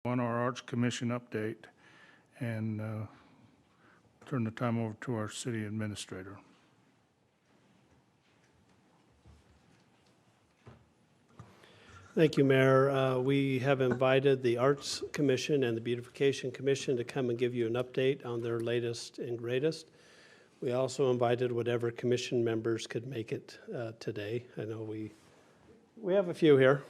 on our Arts Commission update and turn the time over to our city administrator. Thank you, Mayor. We have invited the Arts Commission and the Beautification Commission to come and give you an update on their latest and greatest. We also invited whatever commission members could make it today. I know we have a few here.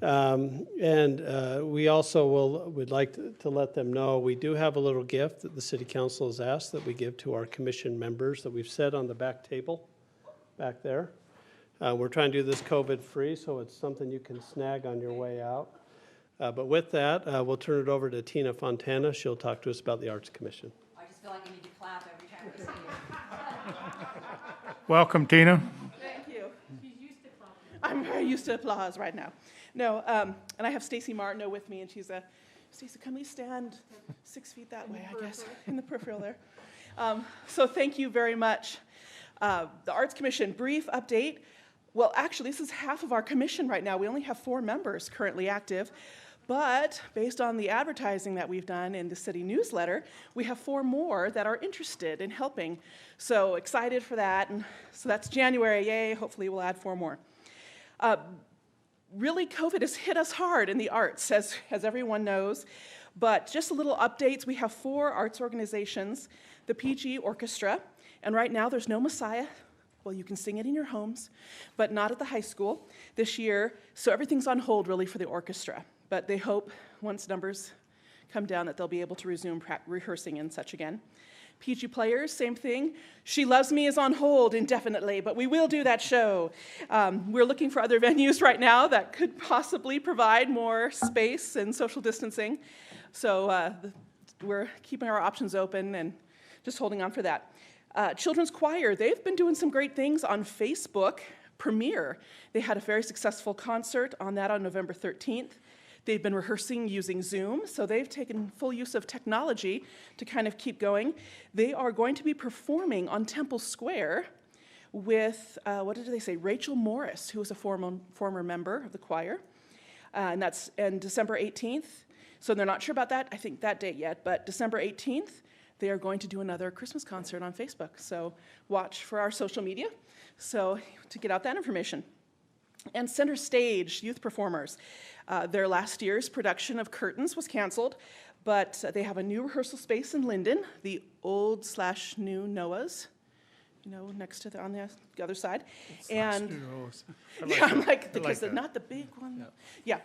We also would like to let them know we do have a little gift that the City Council has asked that we give to our commission members that we've set on the back table back there. We're trying to do this COVID-free, so it's something you can snag on your way out. But with that, we'll turn it over to Tina Fontana. She'll talk to us about the Arts Commission. I just feel like I need to clap every time we see you. Welcome, Tina. Thank you. She's used to applause. I'm very used to applause right now. No, and I have Stacy Martineau with me, and she's Stacy, can we stand 6 feet that way, I guess, in the peripheral there. So thank you very much. The Arts Commission, brief update. Well, actually, this is half of our commission right now. We only have 4 members currently active. But based on the advertising that we've done in the city newsletter, we have 4 more that are interested in helping. So excited for that. And so that's January, yay. Hopefully we'll add 4 more. Really, COVID has hit us hard in the arts, as everyone knows. But just a little updates. We have 4 arts organizations, the PG Orchestra, and right now there's no Messiah. Well, you can sing it in your homes, but not at the high school this year. So everything's on hold, really, for the orchestra. But they hope, once numbers come down, that they'll be able to resume rehearsing and such again. PG Players, same thing. She Loves Me is on hold indefinitely, but we will do that show. We're looking for other venues right now that could possibly provide more space and social distancing. So we're keeping our options open and just holding on for that. Children's Choir, they've been doing some great things on Facebook Premiere. They had a very successful concert on that on November 13th. They've been rehearsing using Zoom, so they've taken full use of technology to kind of keep going. They are going to be performing on Temple Square with, what did they say, Rachel Morris, who was a former member of the choir, and that's on December 18th. So they're not sure about that, I think, that date yet, but December 18th, they are going to do another Christmas concert on Facebook. So watch for our social media to get out that information. And Center Stage, youth performers. Their last year's production of Curtains was canceled, but they have a new rehearsal space in Linden, the old/new Noah's, next to on the other side. And I'm like, because they're not the big one. Yeah.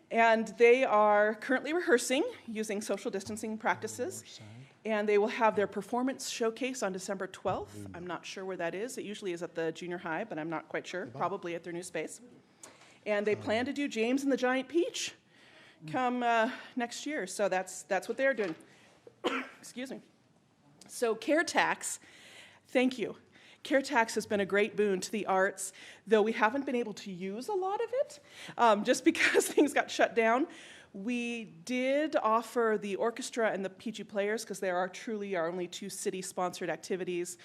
And they are currently rehearsing using social distancing practices. And they will have their performance showcase on December 12th. I'm not sure where that is. It usually is at the junior high, but I'm not quite sure. Probably at their new space. And they plan to do James and the Giant Peach come next year. So that's what they're doing. Excuse me. So CARE Tax, thank you. CARE Tax has been a great boon to the arts, though we haven't been able to use a lot of it just because things got shut down. We did offer the orchestra and the PG Players, because they are truly our only 2 city-sponsored activities.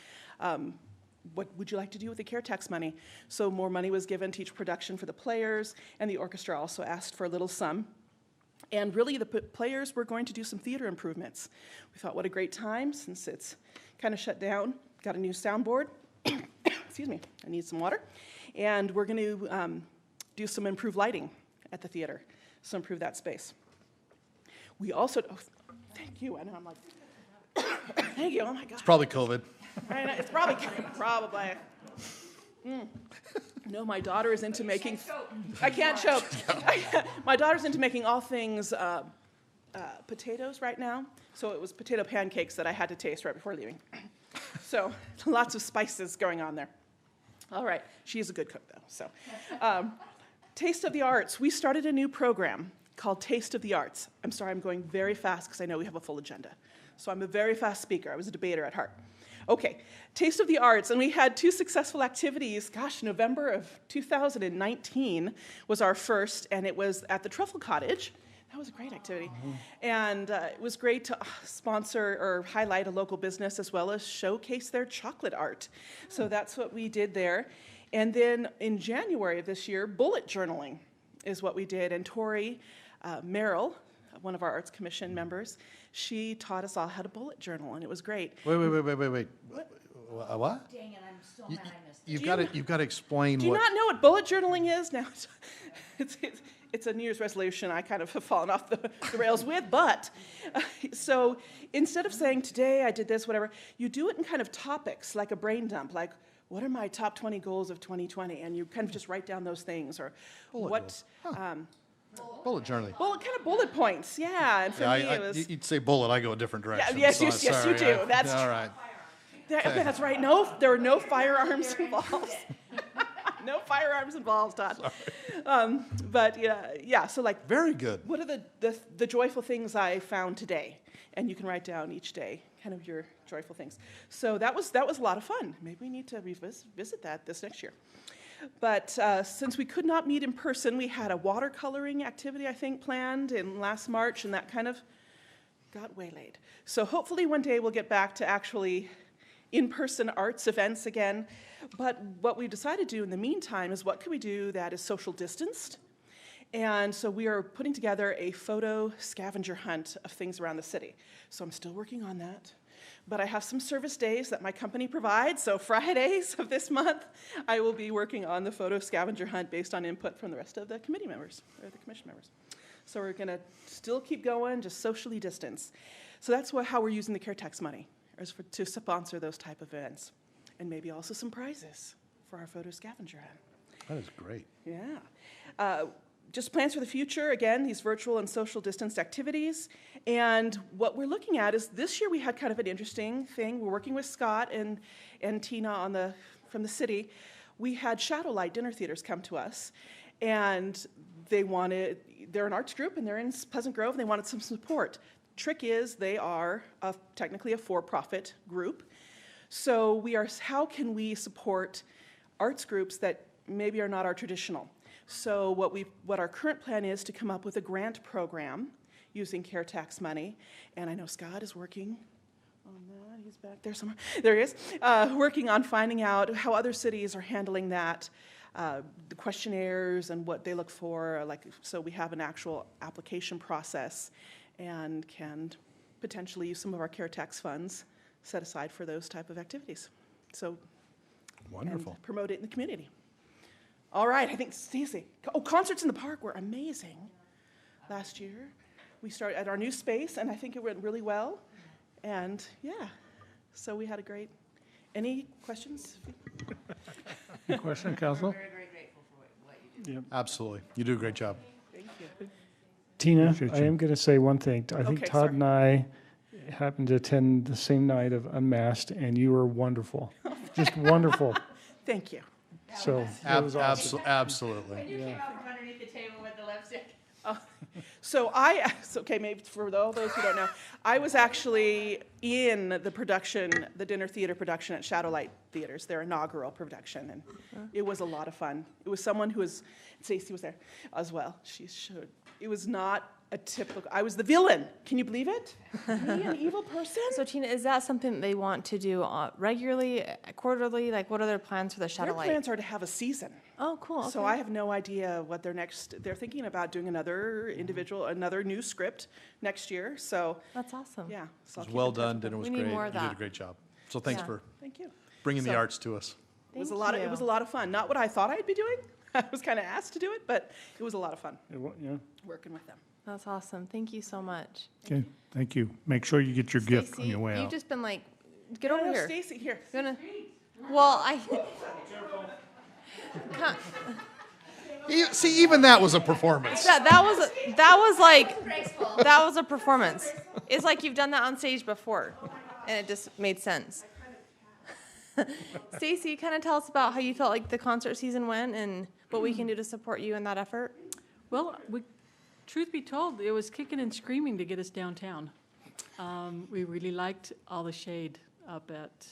What would you like to do with the CARE Tax money? So more money was given to each production for the players, and the orchestra also asked for a little sum. And really, the players were going to do some theater improvements. We thought, what a great time, since it's kind of shut down. Got a new soundboard. Excuse me, I need some water. And we're going to do some improved lighting at the theater. So improve that space. We also, thank you, I know, I'm like, thank you, oh my God. It's probably COVID. Right, it's probably. No, my daughter is into making, I can't choke. My daughter's into making all things potatoes right now. So it was potato pancakes that I had to taste right before leaving. So lots of spices going on there. All right, she is a good cook though, so. Taste of the Arts. We started a new program called Taste of the Arts. I'm sorry, I'm going very fast because I know we have a full agenda. So I'm a very fast speaker. I was a debater at heart. Okay, Taste of the Arts. And we had 2 successful activities. Gosh, November of 2019 was our first, and it was at the Truffle Cottage. That was a great activity. And it was great to sponsor or highlight a local business as well as showcase their chocolate art. So that's what we did there. And then in January of this year, bullet journaling is what we did. And Tori Merrill one of our Arts Commission members. She taught us all how to bullet journal, and it was great. Wait. What? Dang it, I'm so mad I missed it. You've got to explain Do you what. not know what bullet journaling is? Now, it's a New Year's resolution I kind of have fallen off the rails with, but, so instead of saying, today I did this, whatever, you do it in kind of topics, like a brain dump, like, what are my top 20 goals of 2020? And you kind of just write down those things, or Bullet what, Bullet journaling. kind of bullet points, yeah, and for me it was, You'd say bullet, I go a different direction. yes, so yes, yes, sorry, you do. That's all true. right. That's right, no, there are no firearms involved. No firearms involved, Todd. But yeah, so like, Very good. what are the joyful things I found today? And you can write down each day, kind of your joyful things. So that was a lot of fun. Maybe we need to revisit that this next year. But since we could not meet in person, we had a watercoloring activity, I think, planned in last March, and that kind of got waylaid. So hopefully one day we'll get back to actually in-person arts events again. But what we decided to do in the meantime is, what can we do that is social distanced? And so we are putting together a photo scavenger hunt of things around the city. So I'm still working on that. But I have some service days that my company provides. So Fridays of this month, I will be working on the photo scavenger hunt based on input from the rest of the committee members, or the commission members. So we're going to still keep going, just socially distance. So that's how we're using the CARE tax money, to sponsor those type of events. And maybe also some prizes for our photo scavenger hunt. That is great. Yeah. Just plans for the future, again, these virtual and social distanced activities. And what we're looking at is, this year we had kind of an interesting thing. We're working with Scott and Tina from the city. We had Shadowlight dinner theaters come to us, and they're an arts group, and they're in Pleasant Grove, and they wanted some support. Trick is, they are technically a for-profit group. So how can we support arts groups that maybe are not our traditional? So what our current plan is to come up with a grant program using CARE tax money, and I know Scott is working on that. He's back there somewhere. There he is, working on finding out how other cities are handling that, the questionnaires and what they look for, so we have an actual application process and can potentially use some of our CARE tax funds set aside for those type of activities. So, Wonderful. and promote it in the community. All right, I think Stacy. Oh, concerts in the park were amazing last year. We started at our new space, and I think it went really well. And yeah, so we had a great. Any questions? Any question, Council? Very, very grateful for what you do. Absolutely. You do a great job. Thank you. Tina, Appreciate I you. am going to say one thing. I think Okay, Todd sorry. and I happened to attend the same night of Unmasked, and you were wonderful. Just wonderful. Thank you. So that was awesome. Absolutely. And you came out from underneath the table with the lipstick. So okay, maybe for all those who don't know, I was actually in the dinner theater production at Shadowlight Theaters, their inaugural production, and it was a lot of fun. It was someone Stacey was there as well. It was not a typical, I was the villain. Can you believe it? Me, an evil person? So Tina, is that something that they want to do regularly, quarterly? Like, what are their plans for the Their Shadowlight? plans are to have a season. Oh, cool. So okay. I have no idea what they're thinking about doing another new script next year. So, That's awesome. yeah. So I'll It was keep well in touch done. with Dinner them. was We need great. more of You did a that. great job. So thanks Yeah. for Thank you. bringing the So- arts to us. It was Thank it was a you. lot of fun. Not what I thought I'd be doing. I was kind of asked to do it, but it was a lot of fun Yeah. working with them. That's awesome. Thank you so much. Okay, thank you. Make sure you get your gift on Stacey, your way you've out. just been like, get over here. Stacy, here. You wanna- Well, See, even that was a performance. that was like, Graceful. that was a performance. It's like you've done that on stage before, and it just made sense. Stacey, kind of tell us about how you felt like the concert season went and what we can do to support you in that effort. Well, truth be told, it was kicking and screaming to get us downtown. We really liked all the shade up at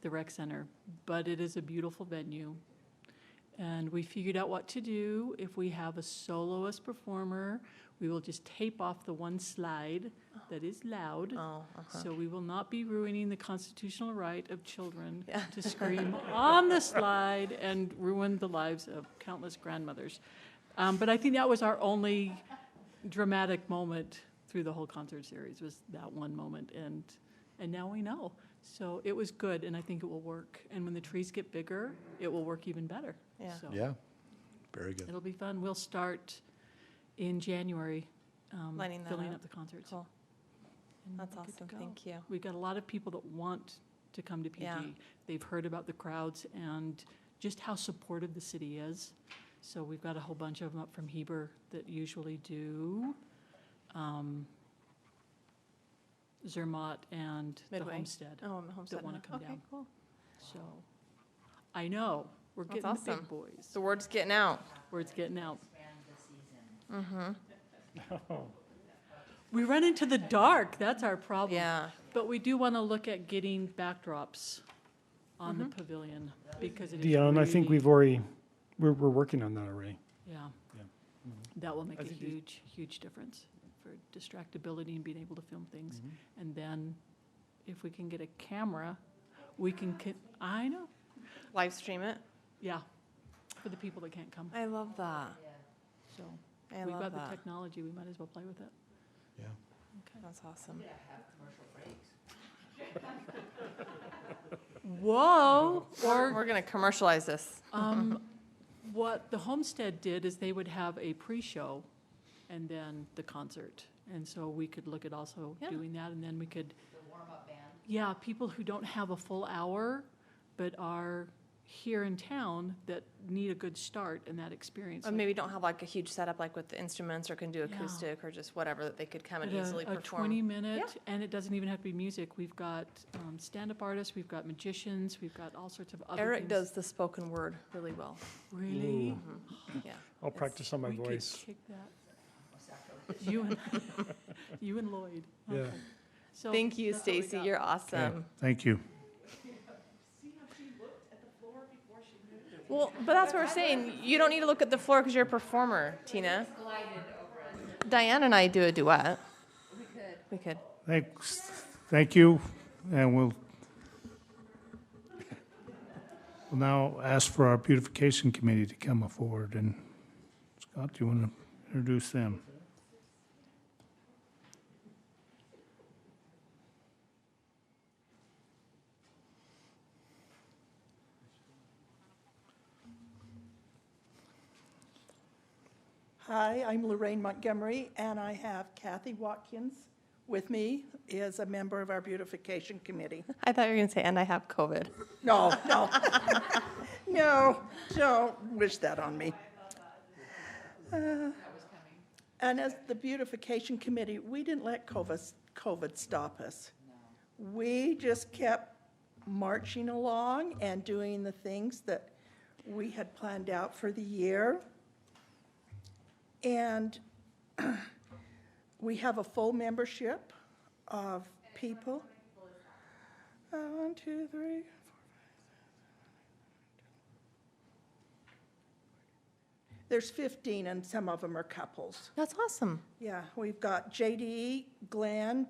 the rec center, but it is a beautiful venue. And we figured out what to do. If we have a soloist performer, we will just tape off the one slide that is loud. So we will not be ruining the constitutional right of children to scream on the slide and ruin the lives of countless grandmothers. But I think that was our only dramatic moment through the whole concert series was that one moment, and now we know. So it was good, and I think it will work. And when the trees get bigger, it will work even better. Yeah. So Yeah, very good. it'll be fun. We'll start in January, Lining that filling up. up the concerts. Cool. And That's we're good to awesome. go. Thank you. We've got a lot of people that want to come to PG. Yeah. They've heard about the crowds and just how supportive the city is. So we've got a whole bunch of them up from Heber that usually do Zermatt and the Midway. Homestead Oh, Homestead. that want to come Okay, down. cool. So I know, we're That's getting the awesome. big boys. The word's getting out. Word's getting out. Mm-hmm. We run into the dark, that's our problem. Yeah. But we do want to look at getting backdrops on the pavilion because it is Yeah, and I think really- we're working on that already. Yeah. Yeah. That will make I a think you- huge, huge difference for distractibility and being able to film things. Mm-hmm. And then if we can get a camera, we can, I know, Live stream it. yeah, for the people that can't come. I love that. So I we've love got the that. technology, we might as well play with it. Yeah. That's awesome. Whoa! We're going to commercialize this. What the Homestead did is they would have a pre-show and then the concert. And so we could look at also Yeah. doing that, and then we could. The warm-up band? Yeah, people who don't have a full hour, but are here in town that need a good start in that experience. Or maybe don't have like a huge setup like with the instruments or can do Yeah. acoustic or just whatever that they could come and But easily a perform. 20-minute, and it doesn't even have to be music. We've got stand-up artists, we've got magicians, we've got all sorts of other Eric things. does the spoken word really well. Really? Yeah. I'll practice on my We could voice. kick that. You and, you and Lloyd. Yeah. Okay. So Thank you, that's what we Stacy. got. You're Okay, awesome. thank you. Well, but that's what we're saying. You don't need to look at the floor because you're a performer, Tina. Diane and I do a duet. We could. Thanks, thank you, and we'll now ask for our beautification committee to come forward, and Scott, do you want to introduce them? Hi, I'm Lorraine Montgomery, and I have Kathy Watkins with me as a member of our beautification committee. I thought you were going to say, and I have COVID. No, no. No, don't wish that on me. And as the beautification committee, we didn't let COVID stop us. We just kept marching along and doing the things that we had planned out for the year. And we have a full membership of people. 1, 2, 3, 4, 5. There's 15, and some of them are couples. That's awesome. Yeah, we've got JD, Glenn,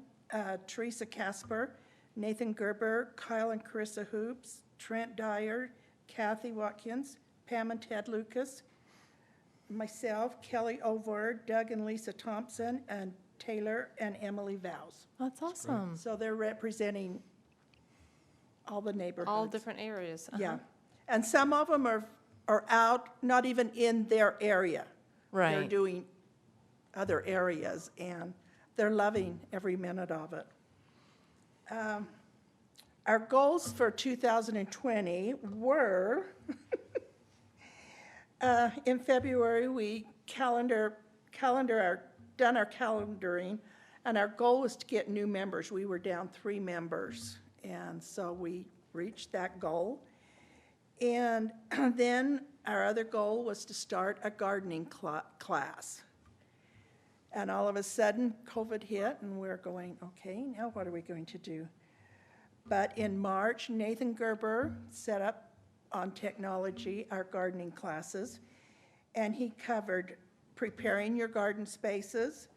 Teresa Casper, Nathan Gerber, Kyle and Carissa Hoops, Trent Dyer, Kathy Watkins, Pam and Ted Lucas, myself, Kelly Ovor, Doug and Lisa Thompson, and Taylor and Emily Vows. That's awesome. So they're representing all the neighborhoods. All different areas. Uh-huh. Yeah, and some of them are out, not even in their area. They're Right. doing other areas, and they're loving every minute of it. Our goals for 2020 were, in February, we done our calendaring, and our goal was to get new members. We were down 3 members, and so we reached that goal. And then our other goal was to start a gardening class. And all of a sudden, COVID hit, and we're going, okay, now what are we going to do? But in March, Nathan Gerber set up on technology our gardening classes, and he covered preparing your garden spaces,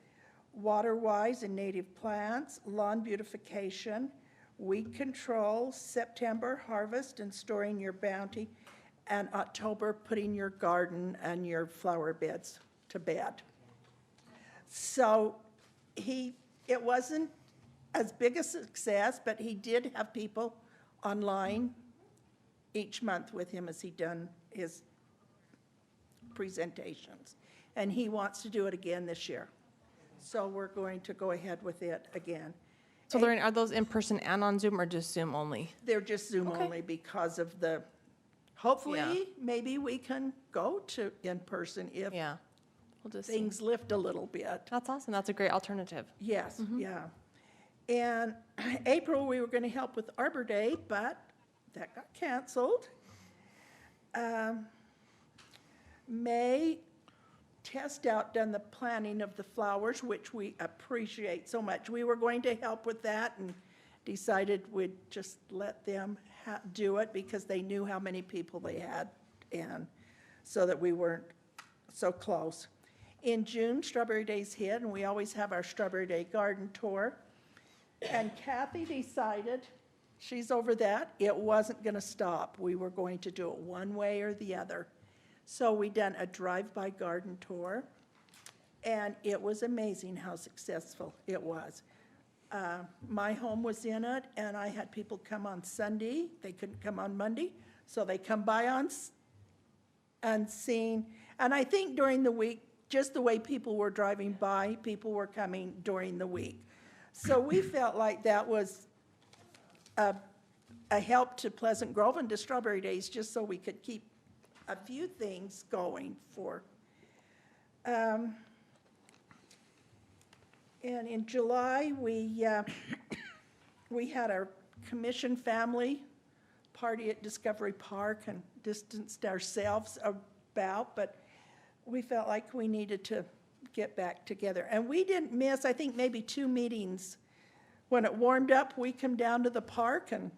water-wise and native plants, lawn beautification, weed control, September harvest and storing your bounty, and October putting your garden and your flower beds to bed. So it wasn't as big a success, but he did have people online each month with him as he done his presentations. And he wants to do it again this year. So we're going to go ahead with it again. So Lorraine, are those in person and on Zoom or just Zoom only? They're just Zoom Okay. only because of the, hopefully, Yeah. maybe we can go to in-person if Yeah. We'll just see. things lift a little bit. That's awesome. That's a great alternative. Yes, yeah. And April, we were going to help with Arbor Day, but that got canceled. May, Test Out done the planting of the flowers, which we appreciate so much. We were going to help with that and decided we'd just let them do it because they knew how many people they had, and so that we weren't so close. In June, Strawberry Days hit, and we always have our Strawberry Day garden tour. And Kathy decided, she's over that, it wasn't going to stop. We were going to do it one way or the other. So we done a drive-by garden tour, and it was amazing how successful it was. My home was in it, and I had people come on Sunday. They couldn't come on Monday, so they come by on unseen. And I think during the week, just the way people were driving by, people were coming during the week. So we felt like that was a help to Pleasant Grove and to Strawberry Days, just so we could keep a few things going for. And in July, we had our commission family party at Discovery Park and distanced ourselves about, but we felt like we needed to get back together. And we didn't miss, I think, maybe 2 meetings. When it warmed up, we come down to the park and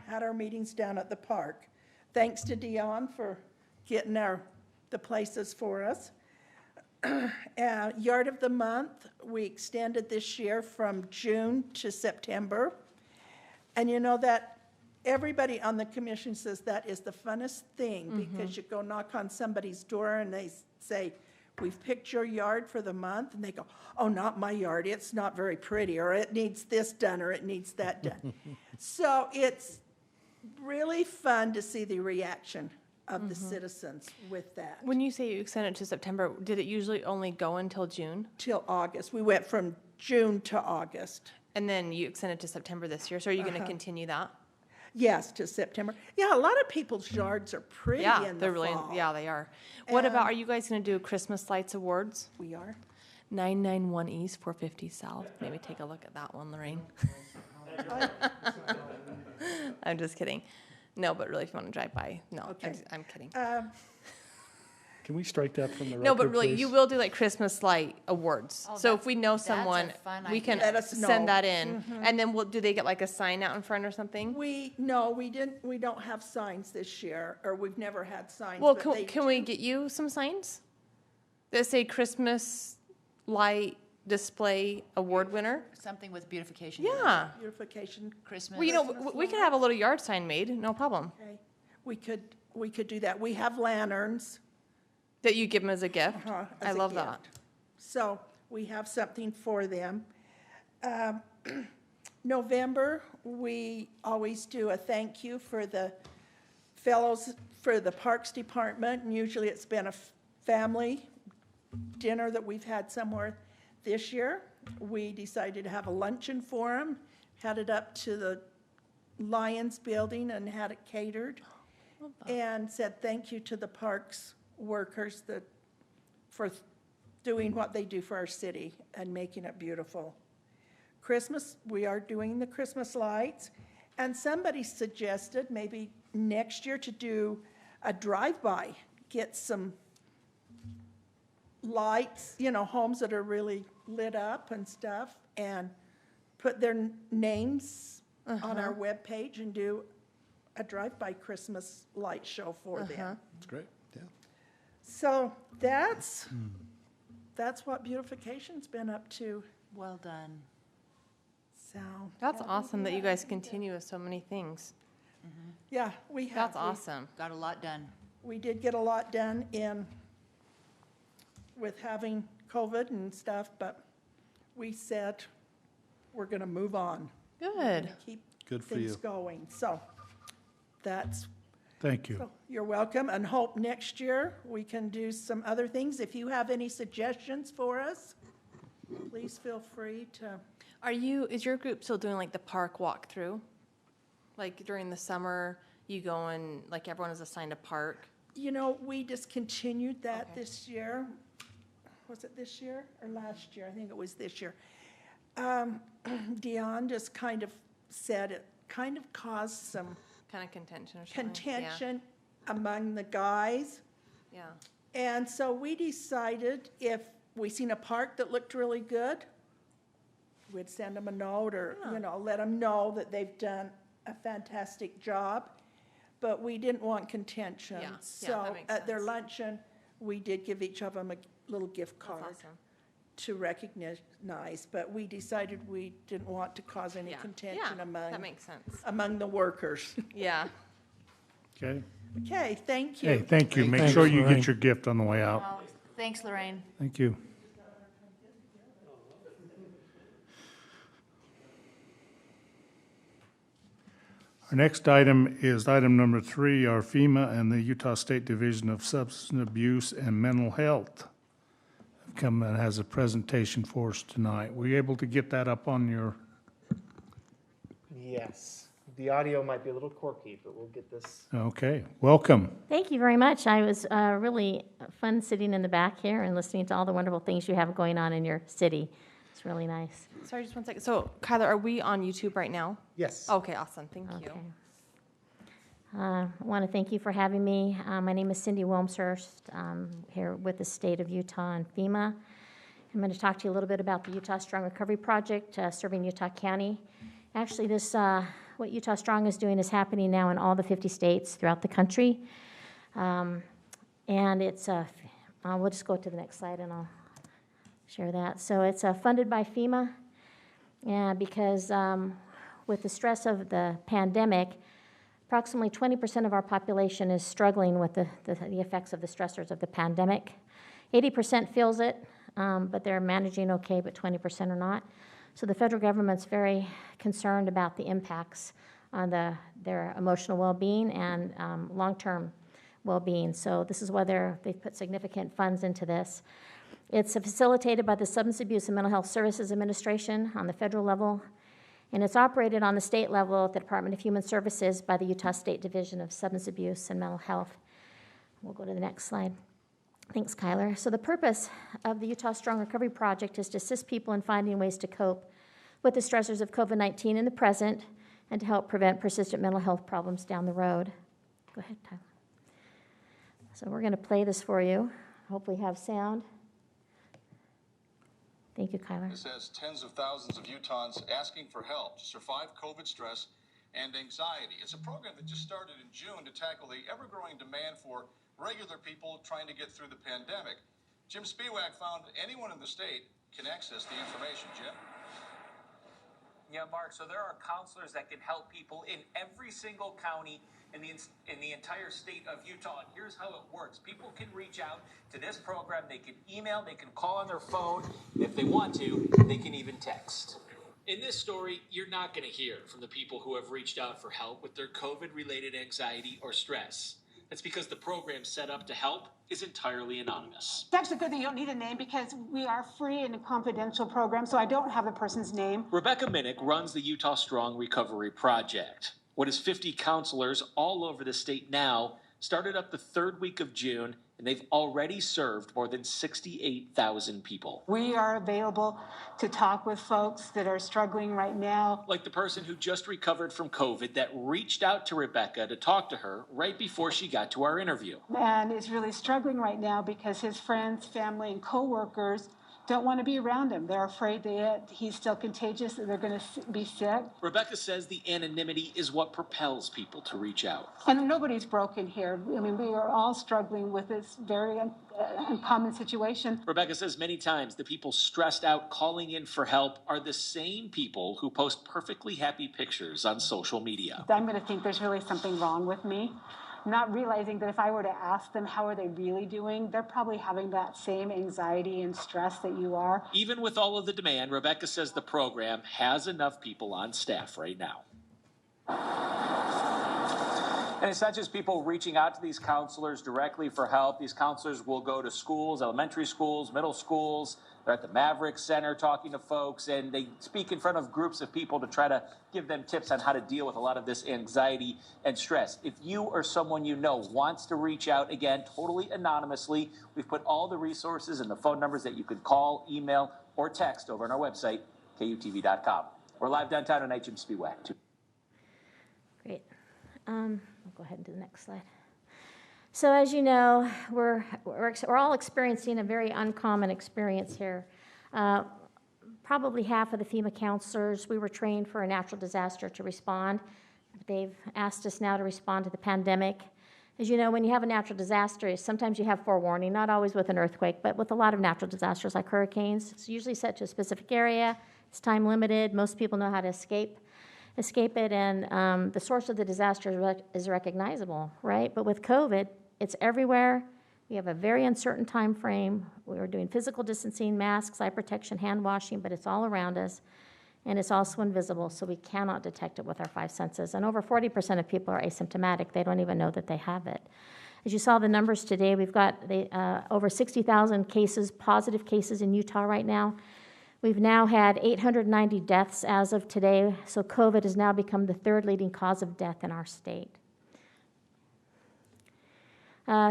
had our meetings down at the park. Thanks to Dion for getting the places for us. Yard of the Month, we extended this year from June to September. And you know that everybody on the commission says that is the funnest thing, because you go knock on somebody's door and they say, we've picked your yard for the month, and they go, oh, not my yard, it's not very pretty, or it needs this done, or it needs that done. So it's really fun to see the reaction of the citizens with that. When you say you extend it to September, did it usually only go until June? Till August, we went from June to August. And then you extend it to September this year, so are you going to continue that? Yes, to September. Yeah, a lot of people's yards are pretty Yeah, in the they're really, fall. yeah, they are. What about, are you guys going to do Christmas Lights Awards? We are. 991 East, 450 South. Maybe take a look at that one, Lorraine. I'm just kidding. No, but really, if you want to drive by, no, Okay. I'm kidding. Can we strike that from the record, No, but really, you please? will do like Christmas light awards. Oh, So if that's- we know that's a someone, fun we can idea. Let us know. send that in. And then do they get like a sign out in front or something? We don't have signs this year, or we've never had signs. Well, but they can we get you some signs that say Christmas light display award winner? Something with beautification. Yeah. Beautification, Christmas. Well, you know, we could have a little yard sign made, no problem. okay. We could do that. We have lanterns. That you give them as a gift. as I a love gift. that. So we have something for them. November, we always do a thank you for the fellows for the Parks Department, and usually it's been a family dinner that we've had somewhere. This year, we decided to have a luncheon for them, had it up to the Lions Building and had it catered, and said thank you to the parks workers for doing what they do for our city and making it beautiful. Christmas, we are doing the Christmas lights, and somebody suggested maybe next year to do a drive-by, get some lights, homes that are really lit up and stuff, and put their names on our webpage and do a drive-by Christmas light show for them. That's great, yeah. So that's what beautification's been up to, Well done. so. That's awesome that you guys continue with so many things. Yeah, we have. That's awesome. Got a lot done. We did get a lot done with having COVID and stuff, but we said we're going to move on. Good. Keep Good for things you. going. So that's, Thank you. so you're welcome, and hope next year we can do some other things. If you have any suggestions for us, please feel free to. Is your group still doing like the park walkthrough? Like during the summer, you go and like everyone is assigned a park? You know, we discontinued that Okay. this year. Was it this year or last year? I think it was this year. Dion just kind of said it kind of caused some Kind of contention or something? contention among the guys. Yeah. And so we decided if we seen a park that looked really good, we'd send them a note or, let them know that they've done a fantastic job. But we didn't want contention. Yeah, that So makes at their sense. luncheon, we did give each of them a little gift That's card awesome. to recognize, but we decided we didn't want to cause any Yeah. contention Yeah, among, that makes sense. among the workers. Yeah. Okay. Okay, thank you. Hey, thank you. Make Thanks, sure you Lorraine. get your gift on the way out. Oh, thanks, Lorraine. Thank you. Our next item is item number 3, our FEMA and the Utah State Division of Substance Abuse and Mental Health come and has a presentation for us tonight. Were you able to get that up on your, Yes, the audio might be a little quirky, but we'll get this. okay, welcome. Thank you very much. I was really fun sitting in the back here and listening to all the wonderful things you have going on in your city. It's really nice. Sorry, just one second. So, Kyler, are we on YouTube right now? Yes. Okay, awesome. Thank you. Okay. I want to thank you for having me. My name is Cindy Wilmshurst. I'm here with the state of Utah and FEMA. I'm going to talk to you a little bit about the Utah Strong Recovery Project serving Utah County. Actually, this what Utah Strong is doing is happening now in all the 50 states throughout the country. And it's, we'll just go to the next slide and I'll share that. So it's funded by FEMA, and because with the stress of the pandemic, approximately 20% of our population is struggling with the effects of the stressors of the pandemic. 80% feels it, but they're managing okay, but 20% are not. So the federal government's very concerned about the impacts on their emotional well-being and long-term well-being. So this is why they've put significant funds into this. It's facilitated by the Substance Abuse and Mental Health Services Administration on the federal level, and it's operated on the state level at the Department of Human Services by the Utah State Division of Substance Abuse and Mental Health. We'll go to the next slide. Thanks, Kyler. So the purpose of the Utah Strong Recovery Project is to assist people in finding ways to cope with the stressors of COVID-19 in the present and to help prevent persistent mental health problems down the road. Go ahead, Tyler. So we're going to play this for you. Hopefully have sound. Thank you, Kyler. This has tens of thousands of Utahns asking for help to survive COVID stress and anxiety. It's a program that just started in June to tackle the ever-growing demand for regular people trying to get through the pandemic. Jim Spiewak found anyone in the state can access the information. Jim? Yeah, Mark, so there are counselors that can help people in every single county in the entire state of Utah. And here's how it works. People can reach out to this program. They can email, they can call on their phone. If they want to, they can even text. In this story, you're not going to hear from the people who have reached out for help with their COVID-related anxiety or stress. That's because the program set up to help is entirely anonymous. It's actually good that you don't need a name because we are free and a confidential program, so I don't have the person's name. Rebecca Minnick runs the Utah Strong Recovery Project. What is 50 counselors all over the state now started up the third week of June, and they've already served more than 68,000 people. We are available to talk with folks that are struggling right now. Like the person who just recovered from COVID that reached out to Rebecca to talk to her right before she got to our interview. And is really struggling right now because his friends, family, and coworkers don't want to be around him. They're afraid that he's still contagious, that they're going to be sick. Rebecca says the anonymity is what propels people to reach out. And nobody's broken here. I mean, we are all struggling with this very uncommon situation. Rebecca says many times the people stressed out calling in for help are the same people who post perfectly happy pictures on social media. I'm going to think there's really something wrong with me. not realizing that if I were to ask them how are they really doing, they're probably having that same anxiety and stress that you are. Even with all of the demand, Rebecca says the program has enough people on staff right now. And it's not just people reaching out to these counselors directly for help. These counselors will go to schools, elementary schools, middle schools. They're at the Maverick Center talking to folks, and they speak in front of groups of people to try to give them tips on how to deal with a lot of this anxiety and stress. If you or someone you know wants to reach out, again, totally anonymously, we've put all the resources and the phone numbers that you could call, email, or text over on our website, KUTV.com. We're live downtown tonight, Jim Spiewak. Great. I'll go ahead and do the next slide. So as you know, we're all experiencing a very uncommon experience here. Probably half of the FEMA counselors, we were trained for a natural disaster to respond. They've asked us now to respond to the pandemic. As you know, when you have a natural disaster, sometimes you have forewarning, not always with an earthquake, but with a lot of natural disasters like hurricanes. It's usually set to a specific area. It's time limited. Most people know how to escape it, and the source of the disaster is recognizable, right? But with COVID, it's everywhere. We have a very uncertain time frame. We were doing physical distancing, masks, eye protection, hand washing, but it's all around us, and it's also invisible, so we cannot detect it with our 5 senses. And over 40% of people are asymptomatic. They don't even know that they have it. As you saw the numbers today, we've got over 60,000 cases, positive cases in Utah right now. We've now had 890 deaths as of today, so COVID has now become the third leading cause of death in our state.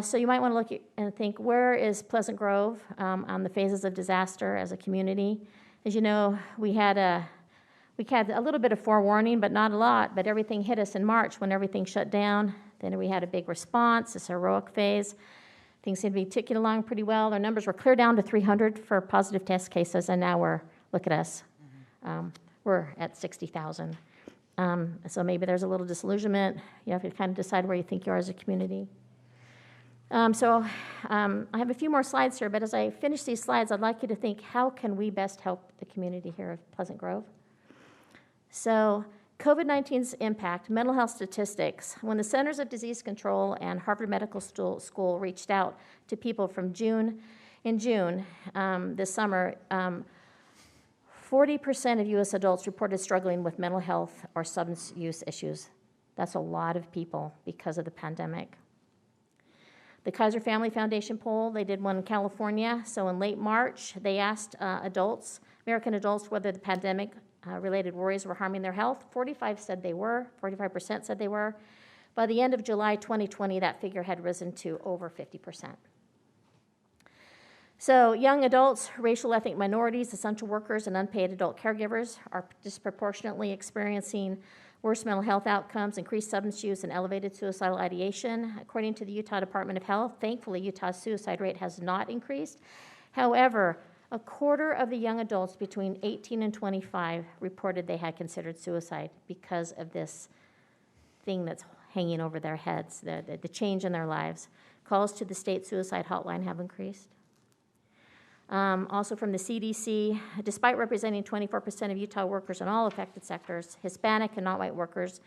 So you might want to look and think, where is Pleasant Grove on the phases of disaster as a community? As you know, we had a little bit of forewarning, but not a lot, but everything hit us in March when everything shut down. Then we had a big response, this heroic phase. Things seem to be ticking along pretty well. Our numbers were clear down to 300 for positive test cases, and now look at us. We're at 60,000. So maybe there's a little disillusionment. You have to kind of decide where you think you are as a community. I have a few more slides here, but as I finish these slides, I'd like you to think, how can we best help the community here of Pleasant Grove? So COVID-19's impact, mental health statistics. When the Centers of Disease Control and Harvard Medical School reached out to people from June this summer, 40% of U.S. adults reported struggling with mental health or substance use issues. That's a lot of people because of the pandemic. The Kaiser Family Foundation poll, they did one in California. So in late March, they asked American adults, whether the pandemic related worries were harming their health. 45% said they were. By the end of July 2020, that figure had risen to over 50%. So young adults, racial ethnic minorities, essential workers, and unpaid adult caregivers are disproportionately experiencing worse mental health outcomes, increased substance use, and elevated suicidal ideation. According to the Utah Department of Health, thankfully, Utah's suicide rate has not increased. However, a quarter of the young adults between 18 and 25 reported they had considered suicide because of this thing that's hanging over their heads, the change in their lives. Calls to the state suicide hotline have increased. Also from the CDC, despite representing 24% of Utah workers in all affected sectors, Hispanic and non-white workers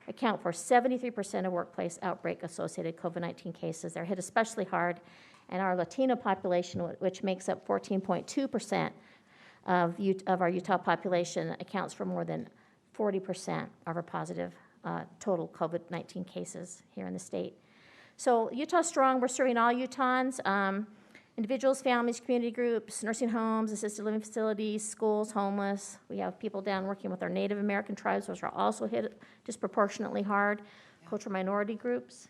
account for 73% of workplace outbreak-associated COVID-19 cases. They're hit especially hard, and our Latino population, which makes up 14.2% of our Utah population, accounts for more than 40% of our positive total COVID-19 cases here in the state. So Utah Strong, we're serving all Utahns. Individuals, families, community groups, nursing homes, assisted living facilities, schools, homeless. We have people down working with our Native American tribes, which are also hit disproportionately hard, cultural minority groups.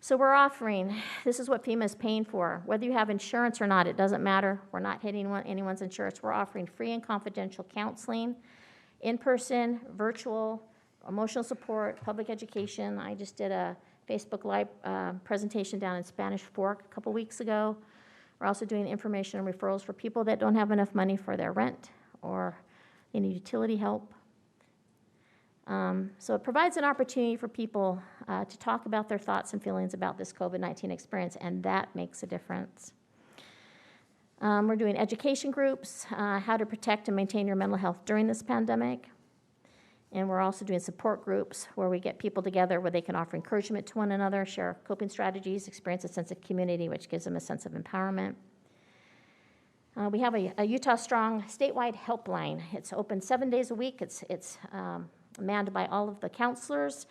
So we're offering, this is what FEMA is paying for. Whether you have insurance or not, it doesn't matter. We're not hitting anyone's insurance. We're offering free and confidential counseling, in-person, virtual, emotional support, public education. I just did a Facebook Live presentation down in Spanish Fork a couple weeks ago. We're also doing information and referrals for people that don't have enough money for their rent or they need utility help. So it provides an opportunity for people to talk about their thoughts and feelings about this COVID-19 experience, and that makes a difference. We're doing education groups, how to protect and maintain your mental health during this pandemic. And we're also doing support groups where we get people together where they can offer encouragement to one another, share coping strategies, experience a sense of community, which gives them a sense of empowerment. We have a Utah Strong statewide helpline. It's open 7 days a week. It's manned by all of the counselors.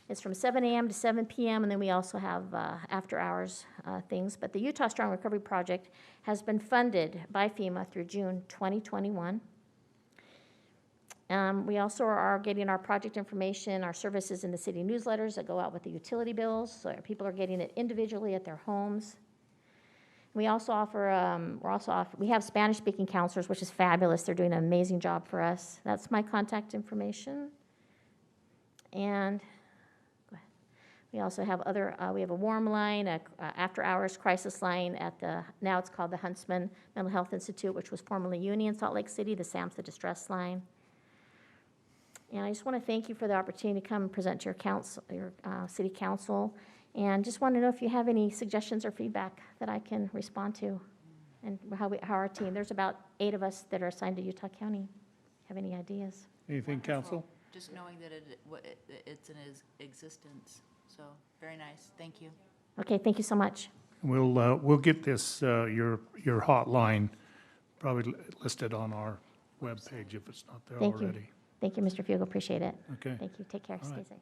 It's from 7 a.m. to 7 p.m., and then we also have after-hours things. But the Utah Strong Recovery Project has been funded by FEMA through June 2021. We also are getting our project information, our services in the city newsletters that go out with the utility bills, so people are getting it individually at their homes. We also offer, we have Spanish-speaking counselors, which is fabulous. They're doing an amazing job for us. That's my contact information. And we also have we have a warm line, a after-hours crisis line at now it's called the Huntsman Mental Health Institute, which was formerly UNI in Salt Lake City, the SAMHSA distress line. And I just want to thank you for the opportunity to come and present to your city council. And just want to know if you have any suggestions or feedback that I can respond to, and how our team, there's about 8 of us that are assigned to Utah County. Have any ideas? Anything, council? Just knowing that it's in existence. So, very nice. Thank you. Okay, thank you so much. We'll get this, your hotline probably listed on our webpage if it's not there Thank already. you. Thank you, Mr. Fugel. Appreciate it. Okay. Thank you. Take care. All Stay right. safe.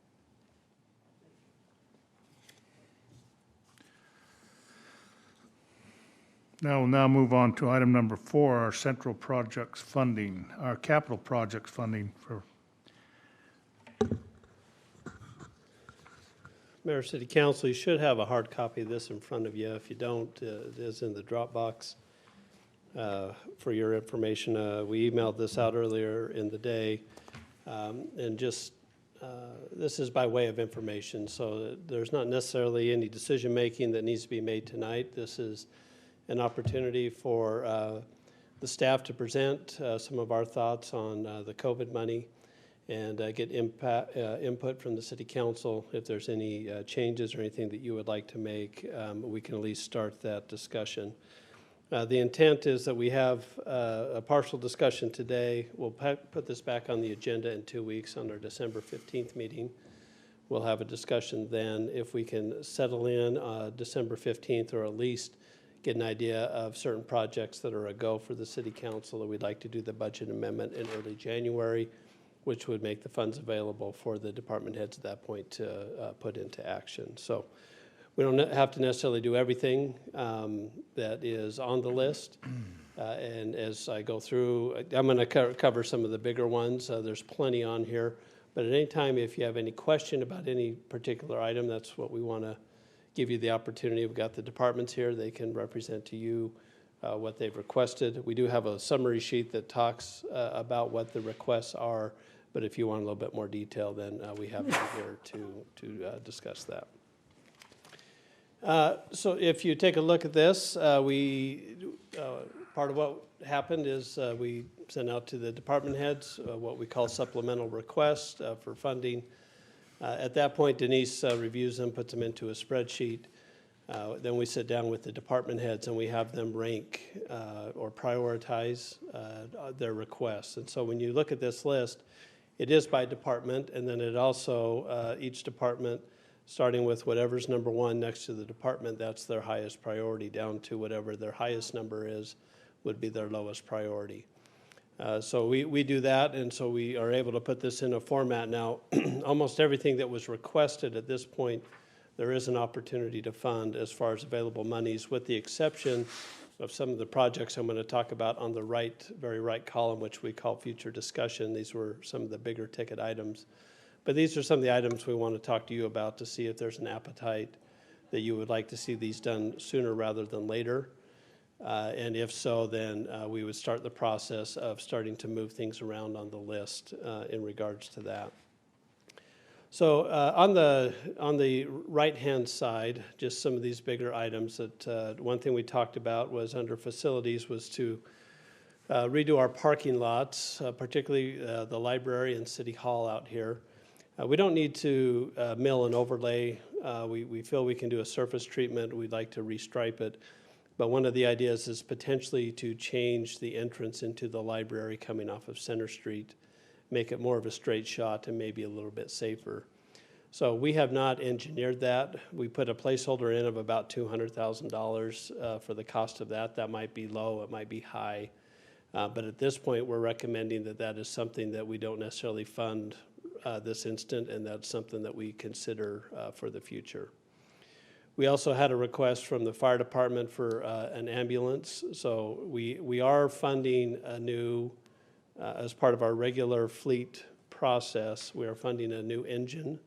Now we'll now move on to item number 4, our central projects funding, our capital projects funding for. Mayor, City Council, you should have a hard copy of this in front of you. If you don't, it is in the Dropbox for your information. We emailed this out earlier in the day, and just this is by way of information, so there's not necessarily any decision-making that needs to be made tonight. This is an opportunity for the staff to present some of our thoughts on the COVID money and get input from the City Council. If there's any changes or anything that you would like to make, we can at least start that discussion. The intent is that we have a partial discussion today. We'll put this back on the agenda in 2 weeks on our December 15th meeting. We'll have a discussion then. If we can settle in December 15th, or at least get an idea of certain projects that are a go for the City Council, that we'd like to do the budget amendment in early January, which would make the funds available for the department heads at that point to put into action. So we don't have to necessarily do everything that is on the list. And as I go through, I'm going to cover some of the bigger ones. There's plenty on here. But at any time, if you have any question about any particular item, that's what we want to give you the opportunity. We've got the departments here. They can represent to you what they've requested. We do have a summary sheet that talks about what the requests are. But if you want a little bit more detail, then we have them here to discuss that. So if you take a look at this, part of what happened is we sent out to the department heads what we call supplemental requests for funding. At that point, Denise reviews them, puts them into a spreadsheet. Then we sit down with the department heads and we have them rank or prioritize their requests. And so when you look at this list, it is by department, and then it also, each department, starting with whatever's number 1 next to the department, that's their highest priority, down to whatever their highest number is, would be their lowest priority. So we do that, and so we are able to put this in a format now. Almost everything that was requested at this point, there is an opportunity to fund as far as available monies, with the exception of some of the projects I'm going to talk about on the right, very right column, which we call future discussion. These were some of the bigger ticket items. But these are some of the items we want to talk to you about to see if there's an appetite that you would like to see these done sooner rather than later. And if so, then we would start the process of starting to move things around on the list in regards to that. So on the right-hand side, just some of these bigger items that one thing we talked about was under facilities was to redo our parking lots, particularly the library and City Hall out here. We don't need to mill and overlay. We feel we can do a surface treatment. We'd like to restripe it. But one of the ideas is potentially to change the entrance into the library coming off of Center Street, make it more of a straight shot and maybe a little bit safer. So we have not engineered that. We put a placeholder in of about $200,000 for the cost of that. That might be low, it might be high. But at this point, we're recommending that that is something that we don't necessarily fund this instant, and that's something that we consider for the future. We also had a request from the fire department for an ambulance. So we are funding a new, as part of our regular fleet process, we are funding a new engine